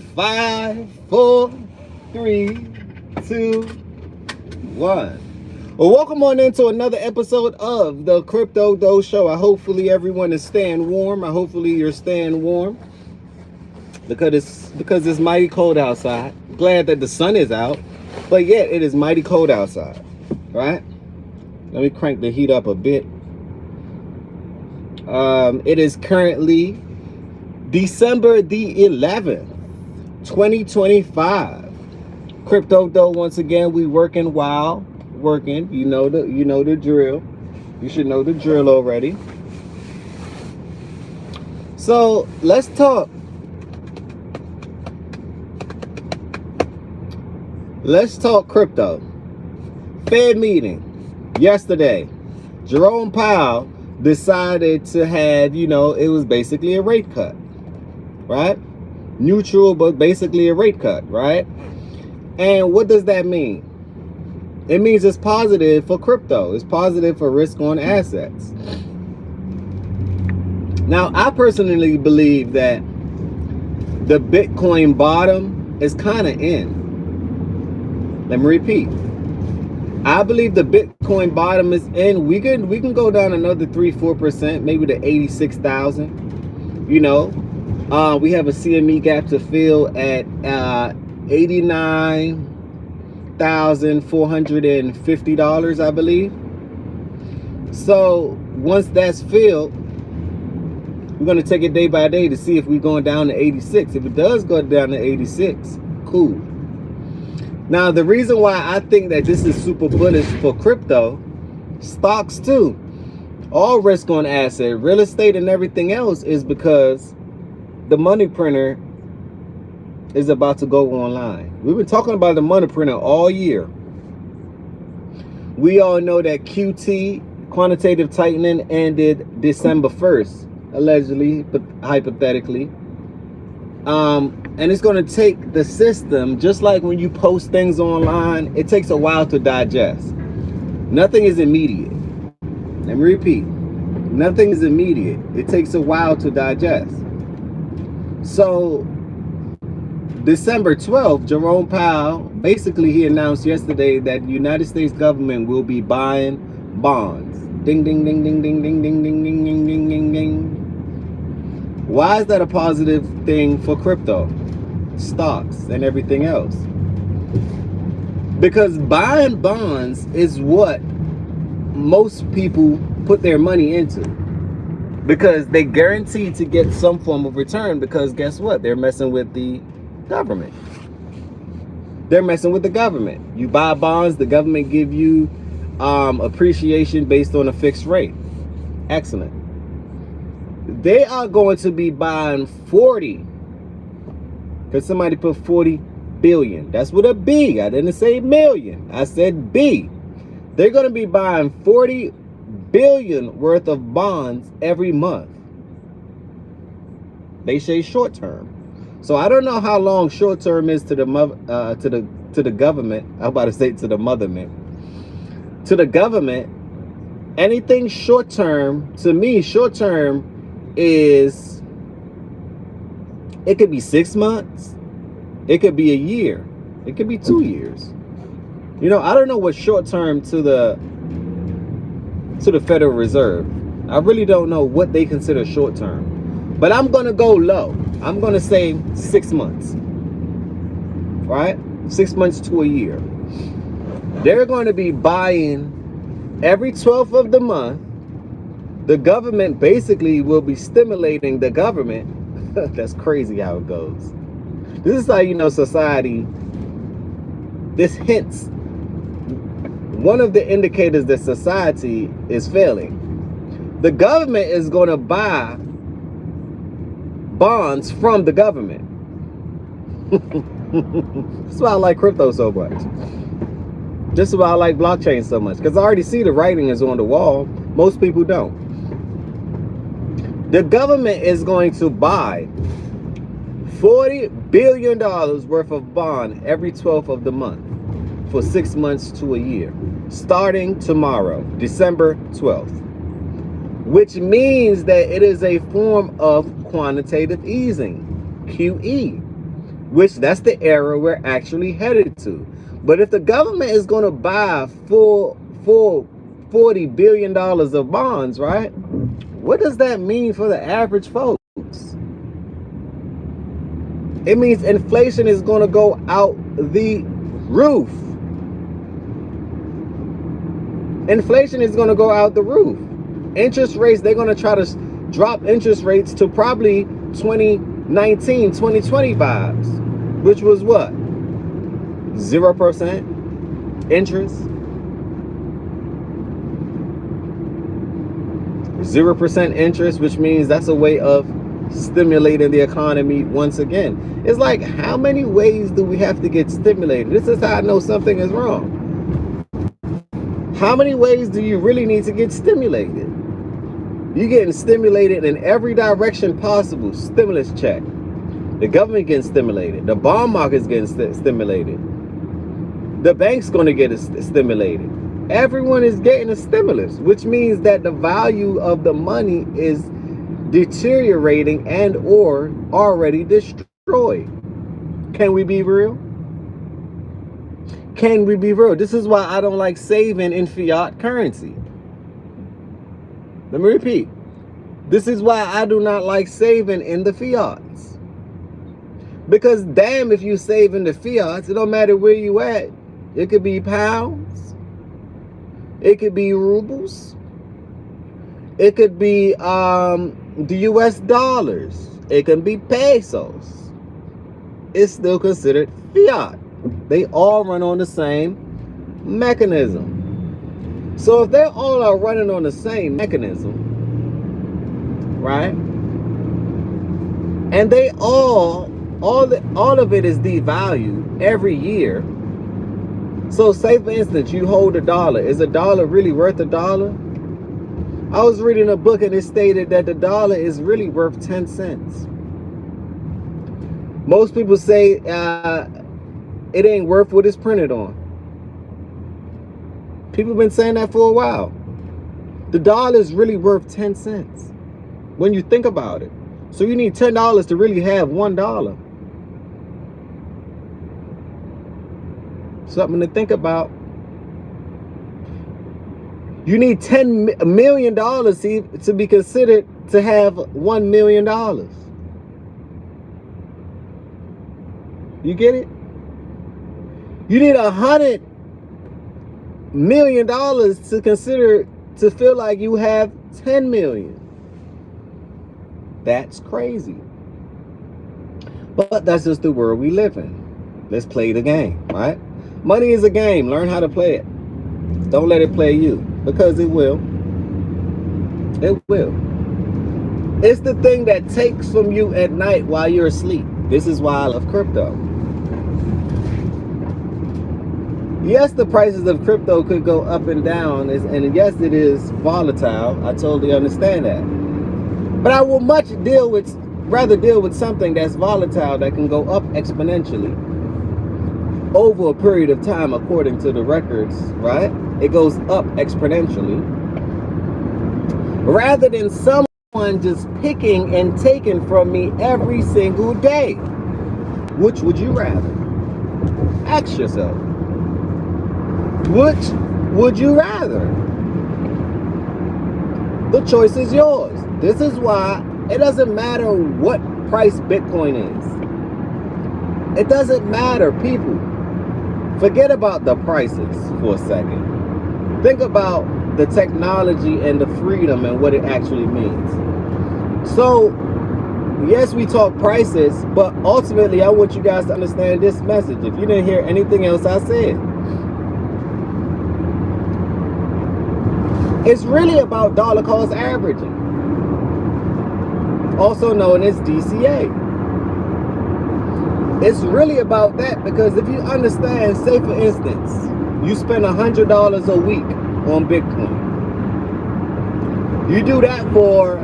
Five, four, three, two, one. Well, welcome on into another episode of the Crypto Doe Show. Hopefully everyone is staying warm. Hopefully you're staying warm because it's mighty cold outside. Glad that the sun is out, but yet it is mighty cold outside. Right? Let me crank the heat up a bit. It is currently December the 11th. 2025. Crypto Doe, once again, we working while working. You know the drill. You should know the drill already. So let's talk. Let's talk crypto. Fed meeting yesterday. Jerome Powell decided to have, it was basically a rate cut, right? Neutral, but basically a rate cut, right? And what does that mean? It means it's positive for crypto. It's positive for risk on assets. Now, I personally believe that the Bitcoin bottom is kind of in. Let me repeat. I believe the Bitcoin bottom is in. We can go down another 3-4%, maybe to 86,000. We have a CME gap to fill at $89,450, I believe. So once that's filled, we're going to take it day by day to see if we're going down to 86. If it does go down to 86, cool. Now, the reason why I think that this is super bullish for crypto, stocks too, all risk on asset, real estate and everything else, is because the money printer is about to go online. We've been talking about the money printer all year. We all know that QT, quantitative tightening, ended December 1st, allegedly, but hypothetically. And it's going to take the system, just like when you post things online, it takes a while to digest. Nothing is immediate. Let me repeat. Nothing is immediate. It takes a while to digest. So December 12th, Jerome Powell, basically he announced yesterday that the United States government will be buying bonds. Ding, ding, ding, ding, ding, ding, ding, ding, ding, ding, ding, ding, ding. Why is that a positive thing for crypto, stocks, and everything else? Because buying bonds is what most people put their money into. Because they guarantee to get some form of return, because guess what? They're messing with the government. They're messing with the government. You buy bonds, the government give you appreciation based on a fixed rate. Excellent. They are going to be buying 40, because somebody put 40 billion. That's with a B. I didn't say million. I said B. They're going to be buying 40 billion worth of bonds every month. They say short term. So I don't know how long short term is to the government. I'm about to say to the motherment. To the government, anything short term, to me, short term is, it could be 6 months, it could be a year, it could be 2 years. I don't know what short term to the Federal Reserve. I really don't know what they consider short term, but I'm gonna go low. I'm gonna say 6 months, right? 6 months to a year. They're going to be buying every 12th of the month. The government basically will be stimulating the government. That's crazy how it goes. This is how society, this hints, one of the indicators that society is failing. The government is going to buy bonds from the government. That's why I like crypto so much. This is why I like blockchain so much, because I already see the writing is on the wall. Most people don't. The government is going to buy $40 billion worth of bond every 12th of the month for 6 months to a year, starting tomorrow, December 12th, which means that it is a form of quantitative easing, QE. which that's the era we're actually headed to. But if the government is going to buy full $40 billion of bonds, right? What does that mean for the average folks? It means inflation is going to go out the roof. Inflation is going to go out the roof. Interest rates, they're going to try to drop interest rates to probably 2019, 2020 vibes, which was what? 0% interest. 0% interest, which means that's a way of stimulating the economy once again. It's like, how many ways do we have to get stimulated? This is how I know something is wrong. How many ways do you really need to get stimulated? You're getting stimulated in every direction possible. Stimulus check. The government getting stimulated. The bond market's getting stimulated. The bank's going to get stimulated. Everyone is getting a stimulus, which means that the value of the money is deteriorating and or already destroyed. Can we be real? Can we be real? This is why I don't like saving in fiat currency. Let me repeat. This is why I do not like saving in the fiats. Because damn, if you save in the fiats, it don't matter where you at. It could be pounds. It could be rubles. It could be the US dollars. It can be pesos. It's still considered fiat. They all run on the same mechanism. So if they all are running on the same mechanism, right? And they all of it is devalued every year. So say for instance, you hold $1. Is $1 really worth $1? I was reading a book and it stated that the dollar is really worth 10 cents. Most people say it ain't worth what it's printed on. People have been saying that for a while. The dollar is really worth 10 cents when you think about it. So you need $10 to really have $1. Something to think about. You need $10 million to be considered to have $1 million. You get it? You need $100 million to consider to feel like you have 10 million. That's crazy. But that's just the world we live in. Let's play the game, right? Money is a game. Learn how to play it. Don't let it play you, because it will. It will. It's the thing that takes from you at night while you're asleep. This is why I love crypto. Yes, the prices of crypto could go up and down, and yes, it is volatile. I totally understand that. But I will rather deal with something that's volatile that can go up exponentially over a period of time, according to the records, right? It goes up exponentially. Rather than someone just picking and taking from me every single day. Which would you rather? Ask yourself. Which would you rather? The choice is yours. This is why it doesn't matter what price Bitcoin is. It doesn't matter, people. Forget about the prices for a second. Think about the technology and the freedom and what it actually means. So, yes, we talk prices, but ultimately I want you guys to understand this message. If you didn't hear anything else I said, it's really about dollar cost averaging, also known as DCA. It's really about that, because if you understand, say for instance, you spend $100 a week on Bitcoin. You do that for,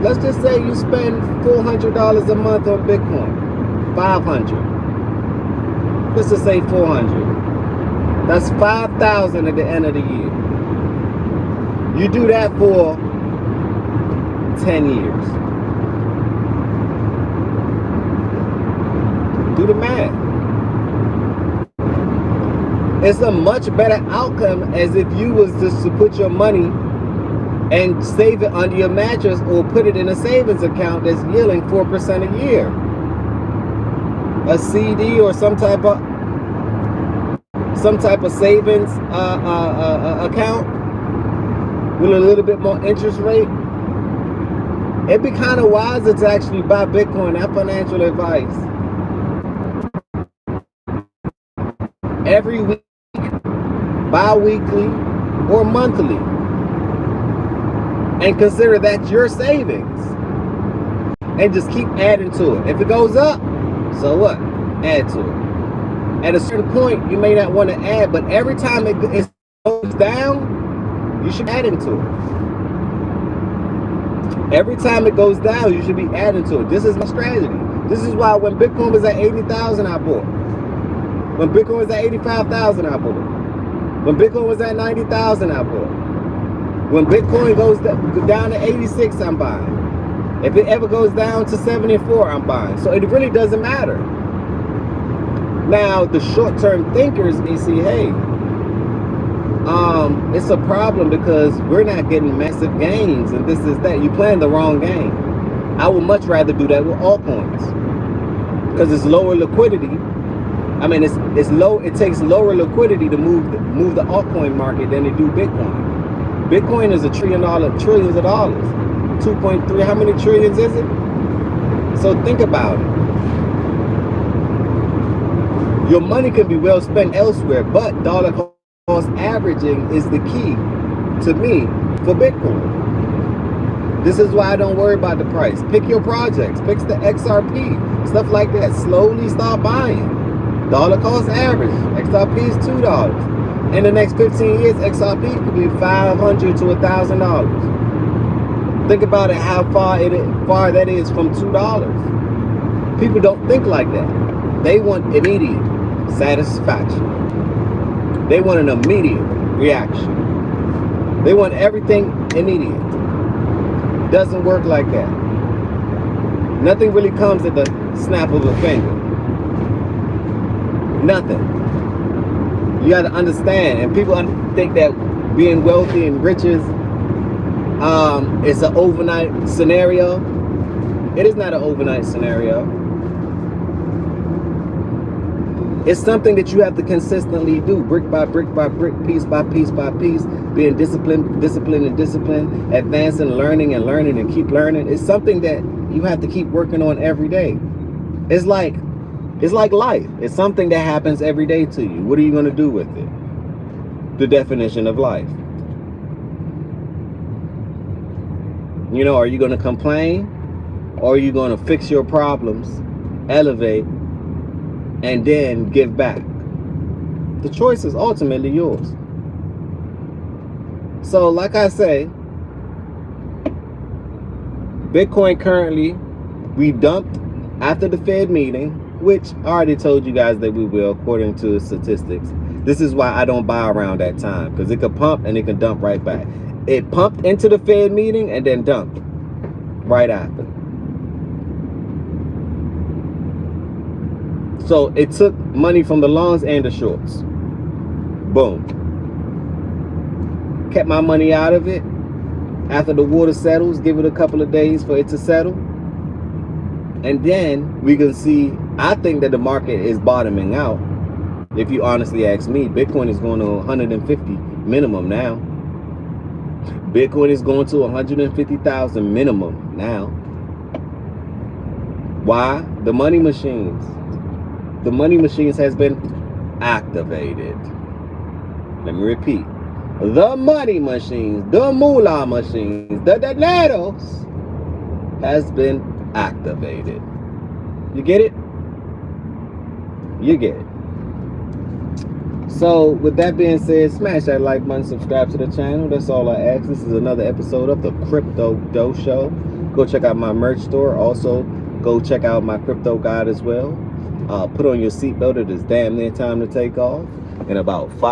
let's just say you spend $400 a month on Bitcoin, 500. Let's just say 400. That's 5,000 at the end of the year. You do that for 10 years. Do the math. It's a much better outcome as if you was just to put your money and save it under your mattress or put it in a savings account that's yielding 4% a year. A CD or some type of savings account with a little bit more interest rate. It'd be kind of wiser to actually buy Bitcoin. That financial advice. Every week, bi-weekly, or monthly. And consider that your savings. And just keep adding to it. If it goes up, so what? Add to it. At a certain point, you may not want to add, but every time it goes down, you should add into it. Every time it goes down, you should be adding to it. This is my strategy. This is why when Bitcoin was at 80,000, I bought. When Bitcoin was at 85,000, I bought. When Bitcoin was at 90,000, I bought. When Bitcoin goes down to 86, I'm buying. If it ever goes down to 74, I'm buying. So it really doesn't matter. Now, the short-term thinkers may see, hey, it's a problem because we're not getting massive gains and this is that. You're playing the wrong game. I would much rather do that with altcoins because it's lower liquidity. I mean, it's low. It takes lower liquidity to move the altcoin market than to do Bitcoin. Bitcoin is trillions of dollars. 2.3. How many trillions is it? So think about it. Your money can be well spent elsewhere, but dollar cost averaging is the key to me for Bitcoin. This is why I don't worry about the price. Pick your projects. Pick the XRP. Stuff like that. Slowly start buying. Dollar cost average. XRP is $2. In the next 15 years, XRP could be $500 to $1,000. Think about it, how far that is from $2. People don't think like that. They want immediate satisfaction. They want an immediate reaction. They want everything immediate. Doesn't work like that. Nothing really comes at the snap of a finger. Nothing. You got to understand, and people think that being wealthy and riches it's an overnight scenario. It is not an overnight scenario. It's something that you have to consistently do, brick by brick by brick, piece by piece by piece, being disciplined, advancing, learning and keep learning. It's something that you have to keep working on every day. It's like life. It's something that happens every day to you. What are you going to do with it? The definition of life. You know, are you going to complain? Or are you going to fix your problems, elevate, and then give back? The choice is ultimately yours. So, like I say, Bitcoin currently, we dumped after the Fed meeting, which I already told you guys that we will, according to statistics. This is why I don't buy around that time, because it could pump and it can dump right back. It pumped into the Fed meeting and then dumped right after. So it took money from the longs and the shorts. Boom. Kept my money out of it. After the water settles, give it a couple of days for it to settle. And then we can see, I think that the market is bottoming out. If you honestly ask me, Bitcoin is going to 150 minimum now. Bitcoin is going to 150,000 minimum now. Why? The money machines. The money machines has been activated. Let me repeat. The money machines, the moolah machines, the dineros has been activated. You get it? You get it. So with that being said, smash that like button, subscribe to the channel. That's all I ask. This is another episode of the Crypto Dough Show. Go check out my merch store. Also, go check out my crypto guide as well. Put on your seatbelt. It is damn near time to take off. In about 5